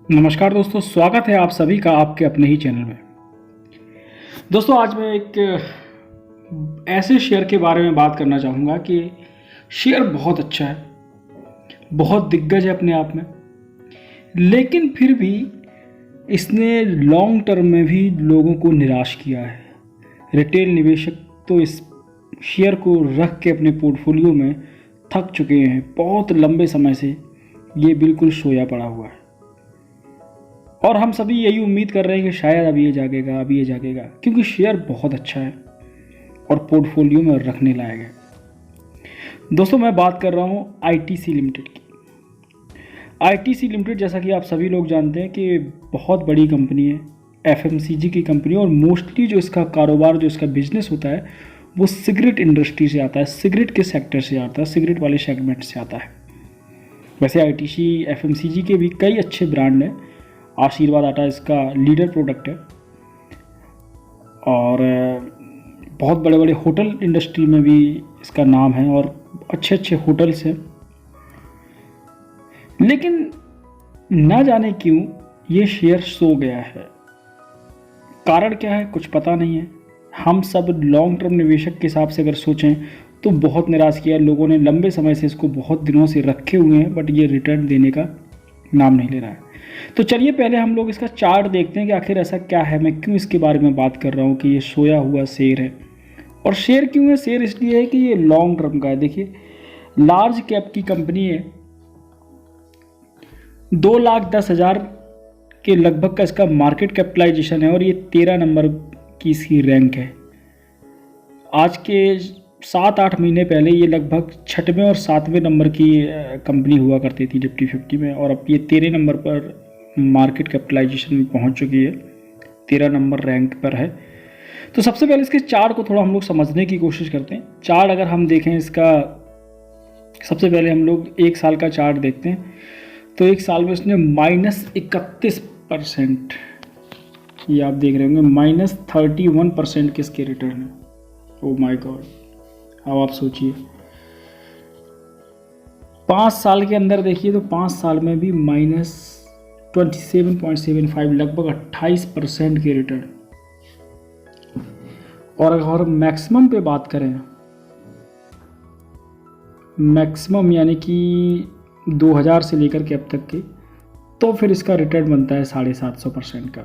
नमस्कार दोस्तों, स्वागत है आप सभी का आपके अपने ही चैनल में। दोस्तों, आज मैं एक ऐसे शेयर के बारे में बात करना चाहूँगा कि शेयर बहुत अच्छा है, बहुत दिग्गज है अपने आप में, लेकिन फिर भी इसने लॉन्ग टर्म में भी लोगों को निराश किया है। रिटेल निवेशक तो इस शेयर को रख के अपने पोर्टफोलियो में थक चुके हैं। बहुत लंबे समय से ये बिल्कुल सोया पड़ा हुआ है और हम सभी यही उम्मीद कर रहे हैं कि शायद अब ये जागेगा, क्योंकि शेयर बहुत अच्छा है और पोर्टफोलियो में रखने लायक है। दोस्तों, मैं बात कर रहा हूँ आईटीसी लिमिटेड की। आईटीसी लिमिटेड, जैसा कि आप सभी लोग जानते हैं कि बहुत बड़ी कंपनी है, एफएमसीजी की कंपनी, और मोस्टली जो इसका कारोबार, जो इसका बिजनेस होता है वो सिगरेट इंडस्ट्री से आता है, सिगरेट के सेक्टर से आता है, सिगरेट वाले सेगमेंट से आता है। वैसे आईटीसी एफएमसीजी के भी कई अच्छे ब्रांड हैं। आशीर्वाद आटा इसका लीडर प्रोडक्ट है और बहुत बड़े बड़े होटल इंडस्ट्री में भी इसका नाम है और अच्छे अच्छे होटल्स हैं। लेकिन ना जाने क्यों ये शेयर सो गया है। कारण क्या है कुछ पता नहीं है। हम सब लॉन्ग टर्म निवेशक के हिसाब से अगर सोचें तो बहुत निराश किया लोगों ने। लंबे समय से इसको बहुत दिनों से रखे हुए हैं, बट ये रिटर्न देने का नाम नहीं ले रहा है। तो चलिए पहले हम लोग इसका चार्ट देखते हैं कि आखिर ऐसा क्या है, मैं क्यों इसके बारे में बात कर रहा हूँ कि ये सोया हुआ शेयर है। और शेयर क्यों है? शेयर इसलिए है कि ये लॉन्ग टर्म का है। देखिए, लार्ज कैप की कंपनी है, 2,10,000 के लगभग का इसका मार्केट कैपिटलाइजेशन है और ये 13 नंबर की इसकी रैंक है। आज के 7-8 महीने पहले ये लगभग 6वें और 7वें नंबर की कंपनी हुआ करती थी निफ्टी 50 में, और अब ये 13 नंबर पर मार्केट कैपिटलाइजेशन में पहुंच चुकी है, 13 नंबर रैंक पर है। तो सबसे पहले इसके चार्ट को थोड़ा हम लोग समझने की कोशिश करते हैं। चार्ट अगर हम देखें इसका, सबसे पहले हम लोग 1 साल का चार्ट देखते हैं। तो 1 साल में इसने -31%, ये आप देख रहे होंगे, -31% के इसके रिटर्न है। Oh my God! अब आप सोचिए 5 साल के अंदर देखिए तो 5 साल में भी -27.75, लगभग 28% के रिटर्न। और अगर मैक्सिमम पे बात करें, मैक्सिमम यानी कि 2000 से लेकर के अब तक के, तो फिर इसका रिटर्न बनता है 750% का।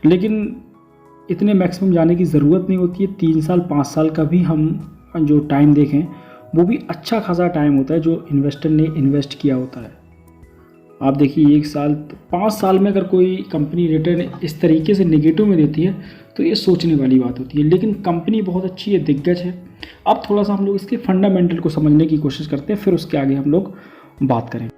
लेकिन इतने मैक्सिमम जाने की ज़रूरत नहीं होती है। 3 साल 5 साल का भी हम जो टाइम देखें वो भी अच्छा खासा टाइम होता है जो इन्वेस्टर ने इन्वेस्ट किया होता है। आप देखिए 1 साल, 5 साल में अगर कोई कंपनी रिटर्न इस तरीके से नेगेटिव में देती है तो ये सोचने वाली बात होती है। लेकिन कंपनी बहुत अच्छी है, दिग्गज है। अब थोड़ा सा हम लोग इसके फंडामेंटल को समझने की कोशिश करते हैं, फिर उसके आगे हम लोग बात करें।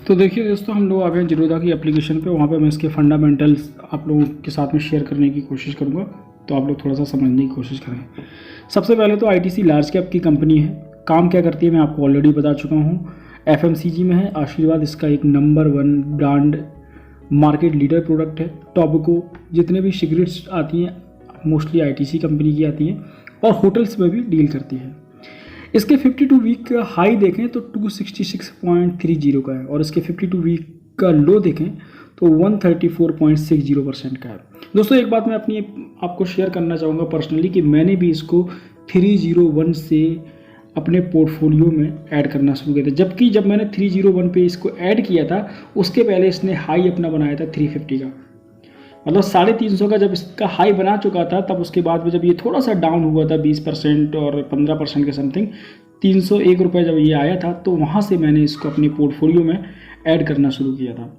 तो देखिए दोस्तों, हम लोग आ गए जीरोधा की एप्लीकेशन पे। वहाँ पे मैं इसके फंडामेंटल्स आप लोगों के साथ में शेयर करने की कोशिश करूँगा, तो आप लोग थोड़ा सा समझने की कोशिश करें। सबसे पहले तो आईटीसी लार्ज कैप की कंपनी है। काम क्या करती है मैं आपको ऑलरेडी बता चुका हूँ। एफएमसीजी में है। आशीर्वाद इसका एक number 1 brand, market leader product है। टॉबको, जितने भी सिगरेट्स आती हैं मोस्टली आईटीसी कंपनी की आती हैं, और होटल्स में भी डील करती है। इसके 52 वीक का हाई देखें तो 266.30 का है, और इसके 52 वीक का लो देखें तो 134.60% का है। दोस्तों, एक बात मैं आपको शेयर करना चाहूँगा पर्सनली, कि मैंने भी इसको 301 से अपने पोर्टफोलियो में ऐड करना शुरू किया था। जबकि जब मैंने 301 पे इसको ऐड किया था उसके पहले इसने हाई अपना बनाया था 350 का, मतलब 350 का जब इसका हाई बना चुका था, तब उसके बाद में जब ये थोड़ा सा डाउन हुआ था 20% और 15% के समथिंग, 301 रुपये जब ये आया था, तो वहाँ से मैंने इसको अपने पोर्टफोलियो में ऐड करना शुरू किया था।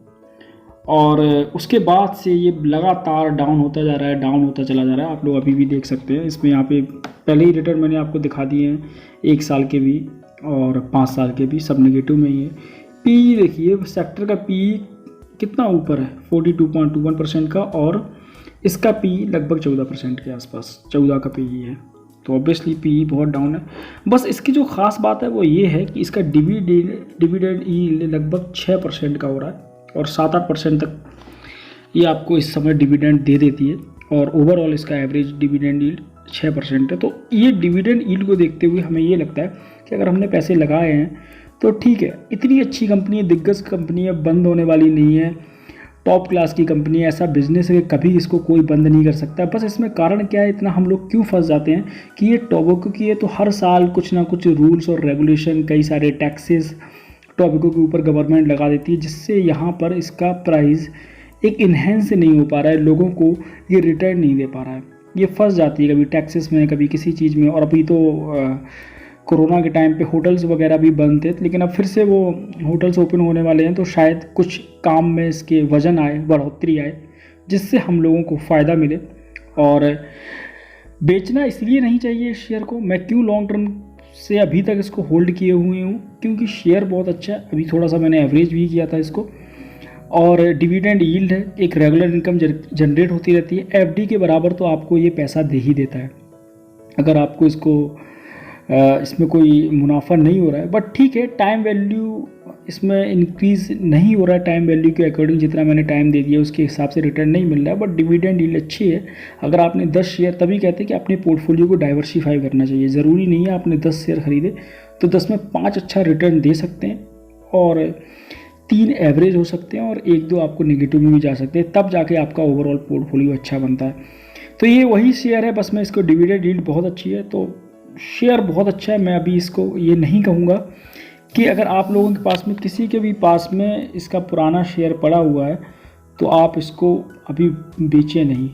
और उसके बाद से ये लगातार डाउन होता जा रहा है, डाउन होता चला जा रहा है। आप लोग अभी भी देख सकते हैं इसमें, यहाँ पे पहले ही रिटर्न मैंने आपको दिखा दिए हैं, 1 साल के भी और 5 साल के भी, सब नेगेटिव में ही है। पी देखिए, सेक्टर का पी कितना ऊपर है, 42.21% का, और इसका पी लगभग 14% के आसपास, 14 का पी है। तो ऑब्वियसली पी बहुत डाउन है। बस इसकी जो ख़ास बात है वो ये है कि इसका डिविडेंड यील्ड लगभग 6% का हो रहा है, और 7-8% तक ये आपको इस समय डिविडेंड दे देती है, और ओवरऑल इसका एवरेज डिविडेंड यील्ड 6% है। तो ये डिविडेंड यील्ड को देखते हुए हमें ये लगता है कि अगर हमने पैसे लगाए हैं तो ठीक है, इतनी अच्छी कंपनी है, दिग्गज कंपनी है, बंद होने वाली नहीं है, टॉप क्लास की कंपनी है, ऐसा बिजनेस है कि कभी इसको कोई बंद नहीं कर सकता। बस इसमें कारण क्या है, इतना हम लोग क्यों फंस जाते हैं कि ये टोबैको की है तो हर साल कुछ ना कुछ रूल्स और रेगुलेशन, कई सारे टैक्सेस टोबैको के ऊपर गवर्नमेंट लगा देती है, जिससे यहाँ पर इसका प्राइस एक इन्हेंस नहीं हो पा रहा है, लोगों को ये रिटर्न नहीं दे पा रहा है, ये फंस जाती है कभी टैक्सेस में, कभी किसी चीज़ में। और अभी तो कोरोना के टाइम पे होटल्स वगैरह भी बंद थे, लेकिन अब फिर से वो होटल्स ओपन होने वाले हैं, तो शायद कुछ काम में इसके वजन आए, बढ़ोतरी आए, जिससे हम लोगों को फ़ायदा मिले। और बेचना इसलिए नहीं चाहिए इस शेयर को, मैं क्यों लॉन्ग टर्म से अभी तक इसको होल्ड किए हुए हूँ, क्योंकि शेयर बहुत अच्छा है। अभी थोड़ा सा मैंने एवरेज भी किया था इसको, और डिविडेंड यील्ड है, एक रेगुलर इनकम जनरेट होती रहती है, एफडी के बराबर तो आपको ये पैसा दे ही देता है। अगर आपको इसमें कोई मुनाफा नहीं हो रहा है, बट ठीक है, टाइम वैल्यू इसमें इंक्रीज़ नहीं हो रहा है, टाइम वैल्यू के अकॉर्डिंग जितना मैंने टाइम दे दिया उसके हिसाब से रिटर्न नहीं मिल रहा है, बट डिविडेंड यील्ड अच्छी है। अगर आपने 10 शेयर, तभी कहते हैं कि अपने पोर्टफोलियो को डाइवर्सिफाई करना चाहिए, ज़रूरी नहीं है आपने 10 शेयर खरीदे तो 10 में 5 अच्छा रिटर्न दे सकते हैं, और 3 एवरेज हो सकते हैं, और 1-2 आपको नेगेटिव में भी जा सकते हैं, तब जाके आपका ओवरऑल पोर्टफोलियो अच्छा बनता है। तो ये वही शेयर है, बस मैं इसको डिविडेंड यील्ड बहुत अच्छी है, तो शेयर बहुत अच्छा है। मैं अभी इसको ये नहीं कहूँगा कि अगर आप लोगों के पास में, किसी के भी पास में इसका पुराना शेयर पड़ा हुआ है तो आप इसको अभी बेचें नहीं,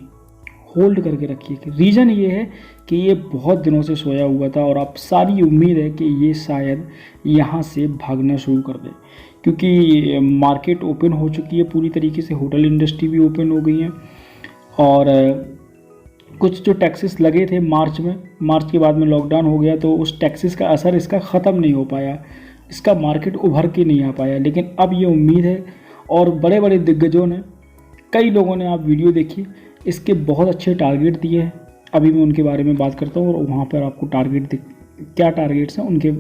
होल्ड करके रखिए। रीज़न ये है कि ये बहुत दिनों से सोया हुआ था, और आप सारी उम्मीद है कि ये शायद यहाँ से भागना शुरू कर दे, क्योंकि मार्केट ओपन हो चुकी है पूरी तरीके से, होटल इंडस्ट्री भी ओपन हो गई है, और कुछ जो टैक्सेस लगे थे मार्च के बाद में लॉकडाउन हो गया, तो उस टैक्सेस का असर इसका ख़त्म नहीं हो पाया, इसका मार्केट उभर के नहीं आ पाया। लेकिन अब ये उम्मीद है, और बड़े बड़े दिग्गजों ने, कई लोगों ने, आप वीडियो देखिए, इसके बहुत अच्छे टारगेट दिए हैं। अभी मैं उनके बारे में बात करता हूँ, और वहाँ पर आपको टारगेट क्या टारगेट्स हैं उनके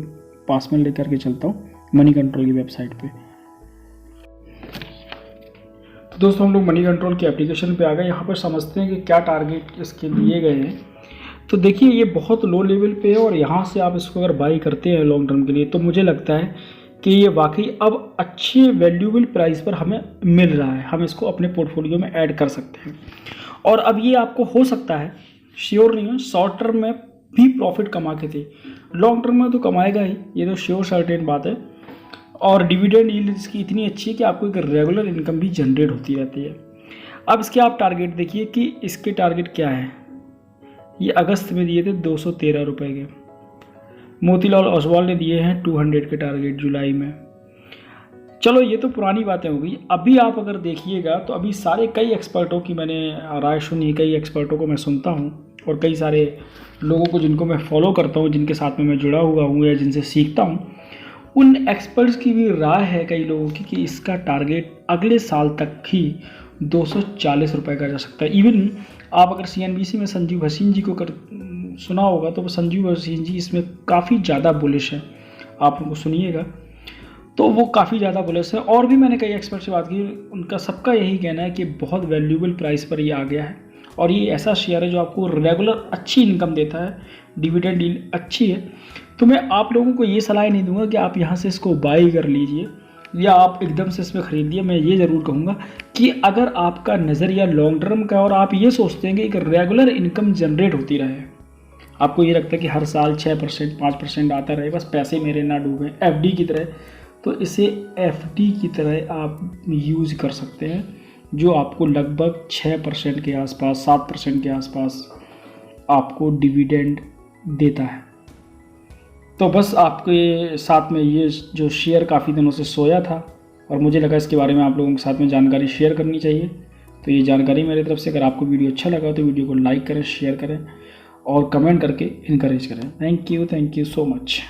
पास में लेकर के चलता हूँ मनी कंट्रोल की वेबसाइट पे। तो दोस्तों, हम लोग मनी कंट्रोल की एप्लीकेशन पे आ गए। यहाँ पर समझते हैं कि क्या टारगेट इसके लिए गए हैं। तो देखिए, ये बहुत लो लेवल पे है, और यहाँ से आप इसको अगर बाई करते हैं लॉन्ग टर्म के लिए, तो मुझे लगता है कि ये वाकई अब अच्छी वैल्यूएबल प्राइस पर हमें मिल रहा है, हम इसको अपने पोर्टफोलियो में ऐड कर सकते हैं। और अब ये आपको हो सकता है, श्योर नहीं है, शॉर्ट टर्म में भी प्रॉफिट कमा के थे, लॉन्ग टर्म में तो कमाएगा ही, ये तो श्योर सर्टेन बात है। और डिविडेंड यील्ड इसकी इतनी अच्छी है कि आपको एक रेगुलर इनकम भी जनरेट होती रहती है। अब इसके आप टारगेट देखिए कि इसके टारगेट क्या है। ये अगस्त में दिए थे 213 रुपये के, मोतीलाल ओसवाल ने दिए हैं 200 के टारगेट जुलाई में। चलो, ये तो पुरानी बातें हो गई। अभी आप अगर देखिएगा तो अभी सारे, कई एक्सपर्टों की मैंने राय सुनी, कई एक्सपर्टों को मैं सुनता हूँ, और कई सारे लोगों को जिनको मैं फॉलो करता हूँ, जिनके साथ में मैं जुड़ा हुआ हूँ या जिनसे सीखता हूँ, उन एक्सपर्ट्स की भी राय है कई लोगों की कि इसका टारगेट अगले साल तक ही 240 रुपये का जा सकता है। इवन आप अगर CNBC में संजीव भसीन जी को सुना होगा, तो संजीव भसीन जी इसमें काफ़ी ज़्यादा बुलिश है, आप उनको सुनिएगा, तो वो काफ़ी ज़्यादा बुलिश है। और भी मैंने कई एक्सपर्ट से बात की, उनका सबका यही कहना है कि बहुत वैल्यूएबल प्राइस पर ये आ गया है, और ये ऐसा शेयर है जो आपको रेगुलर अच्छी इनकम देता है, डिविडेंड यील्ड अच्छी है। तो मैं आप लोगों को ये सलाह नहीं दूंगा कि आप यहाँ से इसको बाई कर लीजिए या आप एकदम से इसमें ख़रीदिए। मैं ये ज़रूर कहूँगा कि अगर आपका नज़रिया लॉन्ग टर्म का, और आप ये सोचते हैं कि एक रेगुलर इनकम जनरेट होती रहे, आपको ये लगता है कि हर साल 6% 5% आता रहे, बस पैसे मेरे ना डूबें FD की तरह, तो इसे FD की तरह आप यूज़ कर सकते हैं, जो आपको लगभग 6% के आसपास, 7% के आसपास आपको डिविडेंड देता है। तो बस आपके साथ में ये जो शेयर काफ़ी दिनों से सोया था, और मुझे लगा इसके बारे में आप लोगों के साथ में जानकारी शेयर करनी चाहिए, तो ये जानकारी मेरी तरफ से। अगर आपको वीडियो अच्छा लगा तो वीडियो को लाइक करें, शेयर करें, और कमेंट करके इनकरेज करें। Thank you so much.